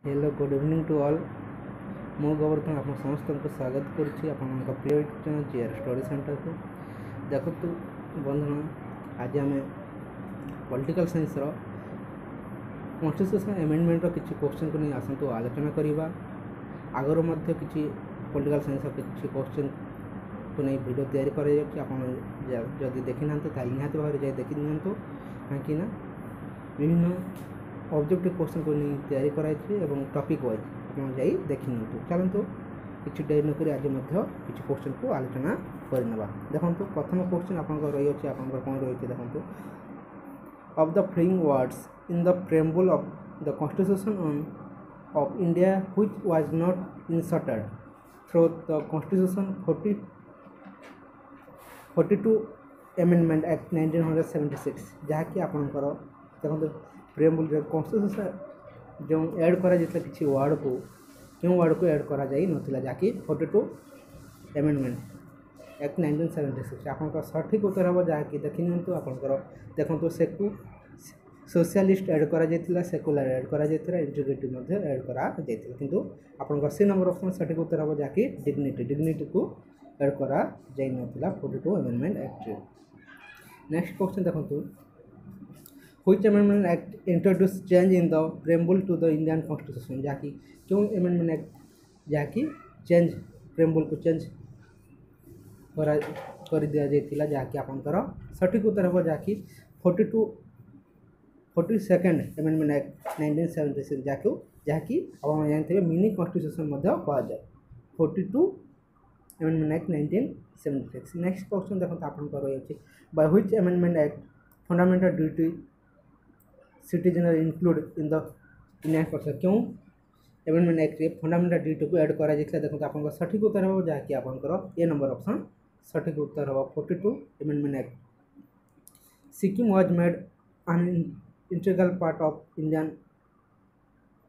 Hello good evening to all. मु गोवर्धन आप समस्त को स्वागत करुच्ची प्रिय YouTube channel GR study centre को। देखो बंधुगण, आज आम पॉलिटिकल साइंस कॉन्स्टिट्यूशन अमेंडमेंट किसी क्वेश्चन को नहीं आसतु आलोचना करवा। आगर किसी पॉलिटिकल साइंस किसी क्वेश्चन को नहीं वीडियो तैयारी कर देखी ना तो निहत भाव जाए देखी दिंतु कहीं विभिन्न ऑब्जेक्टिव क्वेश्चन को नहीं तैयारी कराई टॉपिक वाइज आप देखी नि। चलतु किसी डेरी नक आज किसी क्वेश्चन को आलोचना करना। देखो प्रथम क्वेश्चन आप रही है कौन रही देखो of the flowing words in the preamble of the constitution of India which was not inserted through the constitution 42 amendment act 1976 जहाँकि आपंकर देखो प्रेम्बल कॉन्स्टिट्यूशन जो ऐड करा किसी वर्ड को क्यों वर्ड को ऐड करा जाई नथिला जहाँकि 42 अमेंडमेंट एक्ट 1976 आपंकर सठिक उत्तर हम जहाँकि देखी नियंतु आपंकर देखो सेकु सोशलिस्ट ऐड करा जाइतिला, सेकुलर ऐड करा जाइतिला, इंटीग्रेटिव मध्ये ऐड करा जाइतिला, किंतु आपंकर सी नंबर ऑप्शन सठिक उत्तर हम जहाँकि डिग्निटी को ऐड करा जाई नथिला 42 अमेंडमेंट एक्ट। नेक्स्ट क्वेश्चन देखो Which amendment act introduced change in the preamble to the Indian Constitution जहाँकि क्यों amendment act जहाँकि चेंज preamble को चेंज कर दिया जाइतिला जहाँकि आपंकर सठिक उत्तर हम जहाँकि 42nd amendment act 1976 जहाँकि आप जानते हैं मिनी कॉन्स्टिट्यूशन कहा जाए 42 amendment act 1976। नेक्स्ट क्वेश्चन देखो आपंकर रही by which amendment act fundamental duty citizen include in the Indian constitution क्यों अमेंडमेंट एक्ट रे फंडामेंटल ड्यूटी को ऐड करा जाइतिला। देखो आपन सठिक उत्तर हो जहाँकि आपंकर ए नंबर ऑप्शन सठिक उत्तर हो 42 amendment act. Sikkim was made an integral part of Indian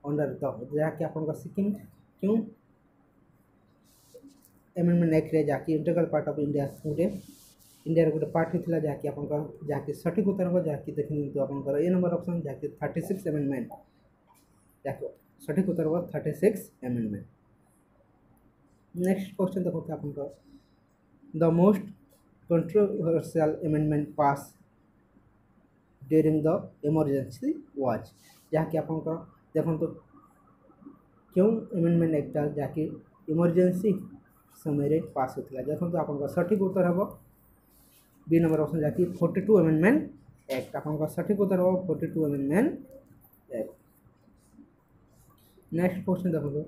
under the जहाँकि आपंकर सिक्किम क्यों अमेंडमेंट एक्ट रे जहाँकि इंटीग्रल पार्ट ऑफ इंडिया गोटे इंडिया गोटे पार्ट होता जहाँकि आपंकर जहाँकि सठिक उत्तर हम जहाँकि देखी तो आपंकर ए नंबर ऑप्शन जहाँकि 36 अमेंडमेंट जहाँकि सठिक उत्तर हम 36 अमेंडमेंट। नेक्स्ट क्वेश्चन देखो आपंकर the most controversial amendment pass during the emergency was जहाँकि आपंकर देखो तो क्यों अमेंडमेंट एक्ट जहाँकि इमरजेंसी समय पास होता देखो तो आपंकर सठिक उत्तर हम बी नंबर ऑप्शन जहाँकि 42 अमेंडमेंट एक्ट आपंकर सठिक उत्तर हो 42 अमेंडमेंट एक्ट। नेक्स्ट क्वेश्चन देखो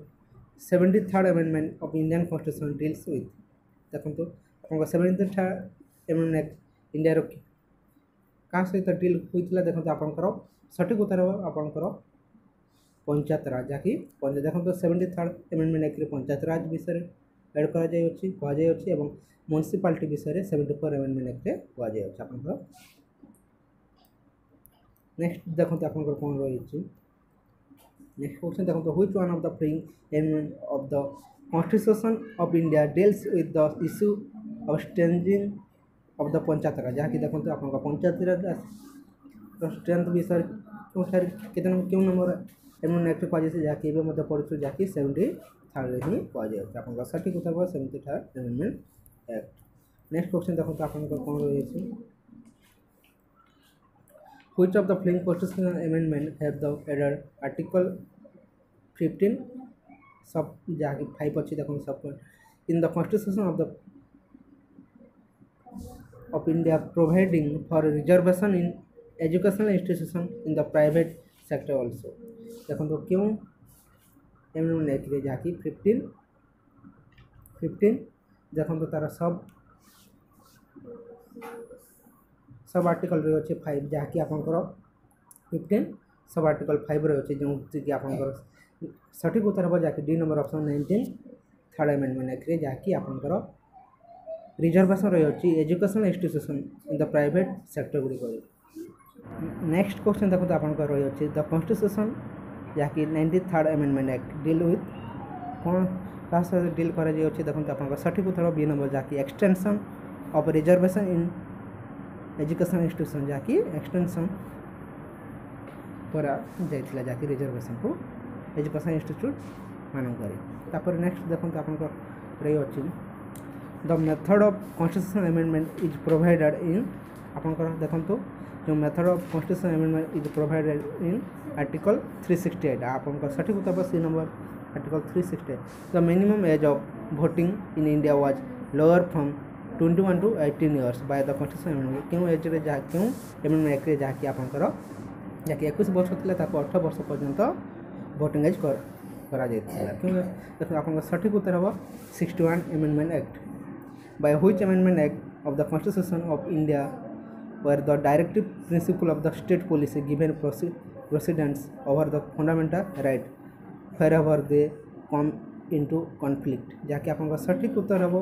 73rd amendment of Indian constitution deals with देखो आपंकर 73rd अमेंडमेंट एक्ट इंडिया क्या सहित डील होता देखो आपंकर सठिक उत्तर हो आपंकर पंचायत राज जहाँकि देखो 73rd अमेंडमेंट एक्ट पंचायत राज विषय ऐड करा म्यूनिसिपालिटी विषय 74 अमेंडमेंट एक्ट कहुए। नेक्स्ट देखो आपंकर कौन रही नेक्स्ट क्वेश्चन देखो which one of the following amendment of the constitution of India deals with the issue of strengthening of the panchayat raj जहाँकि देखो आपंकर पंचायत राज स्ट्रेंथ विषय क्यों नंबर अमेंडमेंट एक्ट कहुए जहाँकि पढ़ु जहाँकि 73rd ही कहुए आप सठिक उत्तर हो 73rd amendment act. Next question देखो आपंकर कौन रही which of the following constitutional amendment have the added article 15 sub जहाँकि 5 अच्छी देखो sub in the constitution of India providing for reservation in educational institution in the private sector also देखो तो क्यों अमेंडमेंट एक्ट जहाँकि 15 देखो तो तार सब आर्टिकल रही अच्छे 5 जहाँकि आपंकर 15 सब आर्टिकल 5 रही अच्छे जो कि आपंकर सठिक उत्तर हम जहाँकि D number option 19rd amendment act जहाँकि आपंकर रिजर्वेशन रही अच्छी educational institution in the private sector गुड़िक। नेक्स्ट क्वेश्चन देखो आपंकर रही अच्छे द कॉन्स्टिट्यूशन जहाँकि 93rd amendment act deal with कौन क्या सहित डील कर देखो आप सठिक उत्तर बी नंबर जहाँकि extension of reservation in education institution जहाँकि एक्सटेंशन करा जाइतिला जहाँकि रिजर्वेशन को एजुकेशन इंस्टीट्यूट मानकर। तापर नेक्स्ट देखो आप रही अच्छी the method of constitutional amendment is provided in आपंकर देखो जो method of constitutional amendment is provided in article 368 आपंकर सठिक उत्तर C number article 368 the minimum age of voting in India was lower from 21 to 18 years by the constitutional amendment क्यों एज रे जहाँ क्यों अमेंडमेंट एक्ट रे जहाँकि आपंकर जहाँकि 21 वर्ष था 18 वर्ष पर्यंत भोटिंग एज करा क्यों देखो आप सठिक उत्तर हम 61 amendment act by which amendment act of the constitution of India were the directive principle of the state policy given precedence over the fundamental right wherever they come into conflict जहाँकि आप सठिक उत्तर हम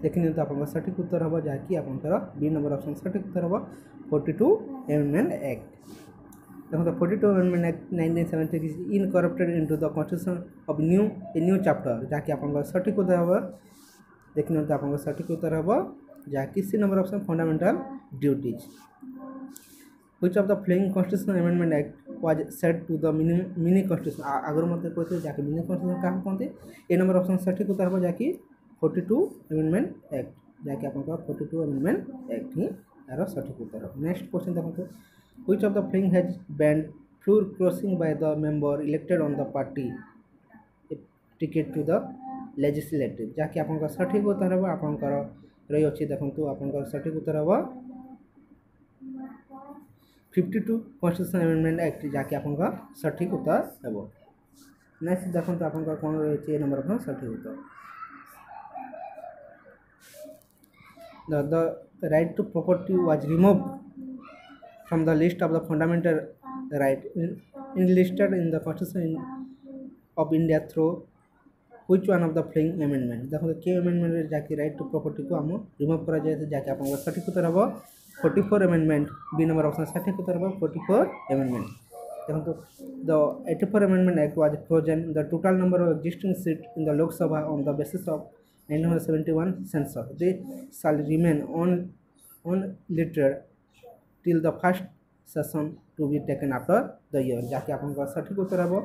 देखनी तो आप सठिक उत्तर हम जहाँकि आप बी नंबर ऑप्शन सठिक उत्तर हम 42 अमेंडमेंट एक्ट देखो 42 amendment act 1970 is incorporated into the constitution of new chapter जहाँकि आप सठिक उत्तर हम देखने तो आप सठिक उत्तर हम जहाँकि C number option fundamental duties which of the following constitutional amendment act was set to the mini constitution आगर मत कहते जहाँकि मिनी कॉन्स्टिट्यूशन क्या कहते ए नंबर ऑप्शन सठिक उत्तर हम जहाँकि 42 अमेंडमेंट एक्ट जहाँकि आप 42 अमेंडमेंट एक्ट ही यार सठिक उत्तर हम नेक्स्ट क्वेश्चन देखो which of the following has banned floor crossing by the member elected on the party ticket to the legislative जहाँकि आप सठिक उत्तर हम आपंकर रही अच्छी देखो आप सठिक उत्तर हम 52 कॉन्स्टिट्यूशनल अमेंडमेंट एक्ट जहाँकि आप सठिक उत्तर हम नेक्स्ट देखो आप कौन रही ए नंबर ऑप्शन सठिक उत्तर the right to property was removed from the list of the fundamental right enlisted in the constitution of India through which one of the following amendment देखो के अमेंडमेंट जहाँकि राइट टू प्रॉपर्टी को आम remove करा जाए जहाँकि आप सठिक उत्तर हम 44 अमेंडमेंट बी नंबर ऑप्शन सठिक उत्तर हम 44 अमेंडमेंट देखो the 84 amendment act was frozen the total number of existing seat in the लोक सभा on the basis of 1971 census they shall remain unaltered till the first session to be taken after the year जहाँकि आप सठिक उत्तर हम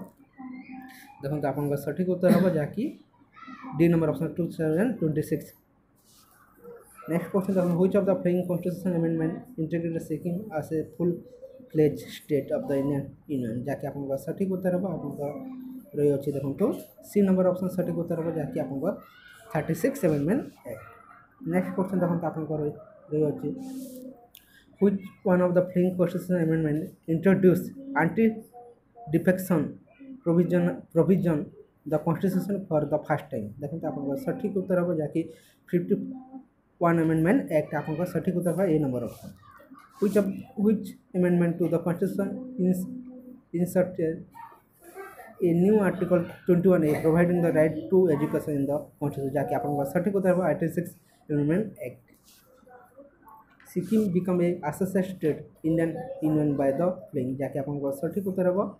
देखो आप सठिक उत्तर हम जहाँकि D number option 2026 next question देखो which of the following constitutional amendment integrated Sikkim as a full fledged state of the Indian union जहाँकि आप सठिक उत्तर हम आप रही अच्छी देखो सी नंबर ऑप्शन सठिक उत्तर हम जहाँकि आप 36 अमेंडमेंट एक्ट नेक्स्ट क्वेश्चन देखो आप रही अच्छी which one of the following constitutional amendment introduce anti defection provision the constitution for the first time देखो आप सठिक उत्तर हम जहाँकि 51 अमेंडमेंट एक्ट आप सठिक उत्तर है A number option which amendment to the constitution inserted a new article 21A providing the right to education in the constitution जहाँकि आप सठिक उत्तर है 86 amendment act Sikkim become a associate state Indian Union by the following जहाँकि आप सठिक उत्तर हम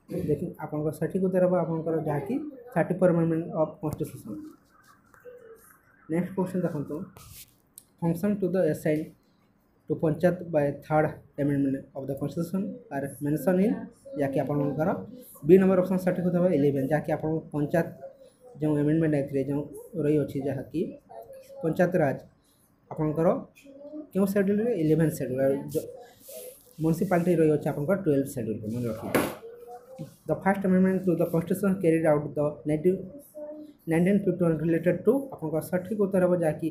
देखिए आप सठिक उत्तर हम आप जहाँकि 34 amendment of constitution next question देखो function to the assign to panchayat by third amendment of the constitution are mention in जहाँकि आप बी नंबर ऑप्शन सठिक उत्तर है 11 जहाँकि आप पंचायत जो अमेंडमेंट एक्ट रे जो रही अच्छी जहाँकि पंचायत राज आपंकर क्यों शेड्यूल 11 शेड्यूल म्यूनिसिपालिटी रही अच्छे आप 12 शेड्यूल मन रखिए The first amendment to the constitution carried out the 1951 related to आपका सठिक उत्तर हम जहाँकि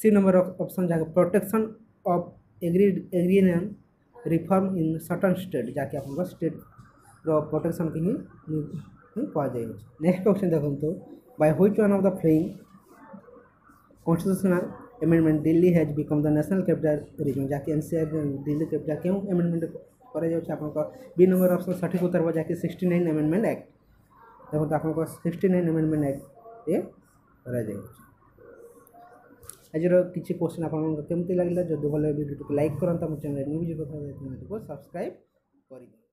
सी नंबर ऑप्शन जहाँ protection of agrarian reform in certain state जहाँकि आप स्टेट प्रोटेक्शन की ही कहुए नेक्स्ट क्वेश्चन देखो by which one of the following constitutional amendment Delhi has become the national capital region जहाँकि एनसीआर दिल्ली कैपिटल क्यों अमेंडमेंट कर B number option सठिक उत्तर हम जहाँकि 69 अमेंडमेंट एक्ट देखो तो आप 69 अमेंडमेंट एक्ट ये कर आज किसी क्वेश्चन आपको केमती लगे जब भले भिडियो को लाइक करता चैनल न्यूज को सब्सक्राइब कर